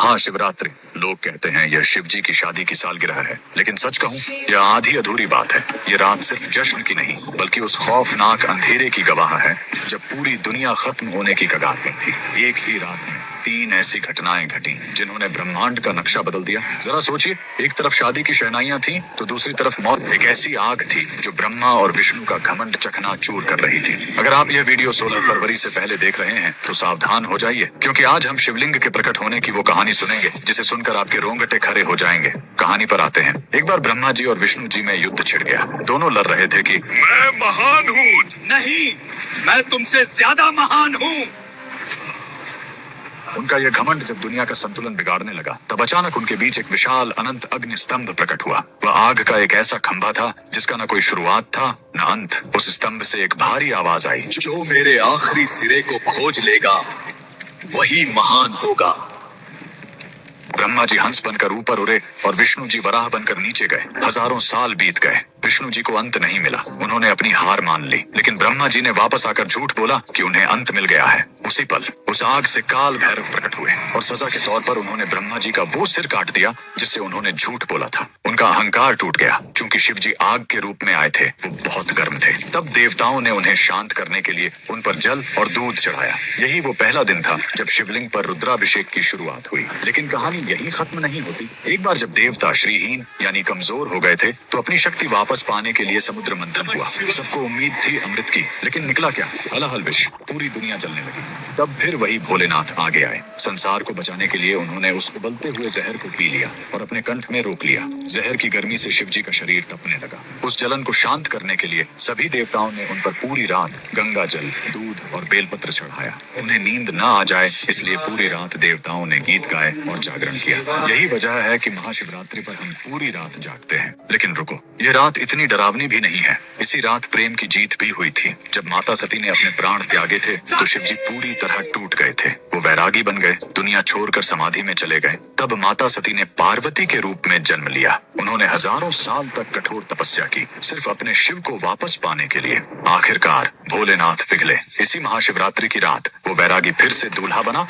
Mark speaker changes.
Speaker 1: महाशिवरात्रि। लोग कहते हैं यह शिव जी की शादी की सालगिरह है, लेकिन सच कहूं यह आधी अधूरी बात है। ये रात सिर्फ जश्न की नहीं बल्कि उस खौफनाक अंधेरे की गवाह है जब पूरी दुनिया खत्म होने की कगार पर थी। एक ही रात में 3 ऐसी घटनाएं घटी जिन्होंने ब्रह्मांड का नक्शा बदल दिया। जरा सोचिए, एक तरफ शादी की शहनाइयां थीं, तो दूसरी तरफ मौत एक ऐसी आग थी जो ब्रह्मा और विष्णु का घमंड चकनाचूर कर रही थी। अगर आप यह वीडियो 16 फरवरी से पहले देख रहे हैं तो सावधान हो जाइए, क्योंकि आज हम शिवलिंग के प्रकट होने की वो कहानी सुनेंगे जिसे सुनकर आपके रोंगटे खड़े हो जाएंगे। कहानी पर आते हैं। एक बार ब्रह्मा जी और विष्णु जी में युद्ध छिड़ गया। दोनों लड़ रहे थे कि
Speaker 2: मैं महान हूँ। नहीं, मैं तुमसे ज्यादा महान हूँ।
Speaker 1: उनका यह घमंड जब दुनिया का संतुलन बिगाड़ने लगा, तब अचानक उनके बीच एक विशाल अनंत अग्नि स्तंभ प्रकट हुआ। वह आग का एक ऐसा खंभा था जिसका न कोई शुरुआत था न अंत। उस स्तंभ से एक भारी आवाज आई,
Speaker 2: जो मेरे आखिरी सिरे को खोज लेगा वही महान होगा।
Speaker 1: ब्रह्मा जी हंस बनकर ऊपर उड़े और विष्णु जी वराह बनकर नीचे गए। हजारों साल बीत गए, विष्णु जी को अंत नहीं मिला। उन्होंने अपनी हार मान ली, लेकिन ब्रह्मा जी ने वापस आकर झूठ बोला कि उन्हें अंत मिल गया है। उसी पल उस आग से काल भैरव प्रकट हुए और सजा के तौर पर उन्होंने ब्रह्मा जी का वो सिर काट दिया जिससे उन्होंने झूठ बोला था। उनका अहंकार टूट गया। चूंकि शिव जी आग के रूप में आए थे, वो बहुत गर्म थे। तब देवताओं ने उन्हें शांत करने के लिए उन पर जल और दूध चढ़ाया। यही वो पहला दिन था जब शिवलिंग पर रुद्राभिषेक की शुरुआत हुई। लेकिन कहानी यही खत्म नहीं होती। एक बार जब देवता श्रीहीन यानी कमजोर हो गए थे, तो अपनी शक्ति वापस पाने के लिए समुद्र मंथन हुआ। सबको उम्मीद थी अमृत की, लेकिन निकला क्या? हलाहल विष। पूरी दुनिया जलने लगी। तब फिर वही भोलेनाथ आगे आए। संसार को बचाने के लिए उन्होंने उस उबलते हुए जहर को पी लिया और अपने कंठ में रोक लिया। जहर की गर्मी से शिव जी का शरीर तपने लगा। उस जलन को शांत करने के लिए सभी देवताओं ने उन पर पूरी रात गंगा जल, दूध और बेलपत्र चढ़ाया। उन्हें नींद न आ जाए इसलिए पूरी रात देवताओं ने गीत गाए और जागरण किया। यही वजह है कि महाशिवरात्रि पर हम पूरी रात जागते हैं। लेकिन रुको, ये रात इतनी डरावनी भी नहीं है। इसी रात प्रेम की जीत भी हुई थी। जब माता सती ने अपने प्राण त्यागे थे तो शिव जी पूरी तरह टूट गए थे। वो वैरागी बन गए, दुनिया छोड़कर समाधि में चले गए। तब माता सती ने पार्वती के रूप में जन्म लिया। उन्होंने हजारों साल तक कठोर तपस्या की, सिर्फ अपने शिव को वापस पाने के लिए। आखिरकार भोलेनाथ पिघले। इसी महाशिवरात्रि की रात वो वैरागी फिर से दूल्हा बना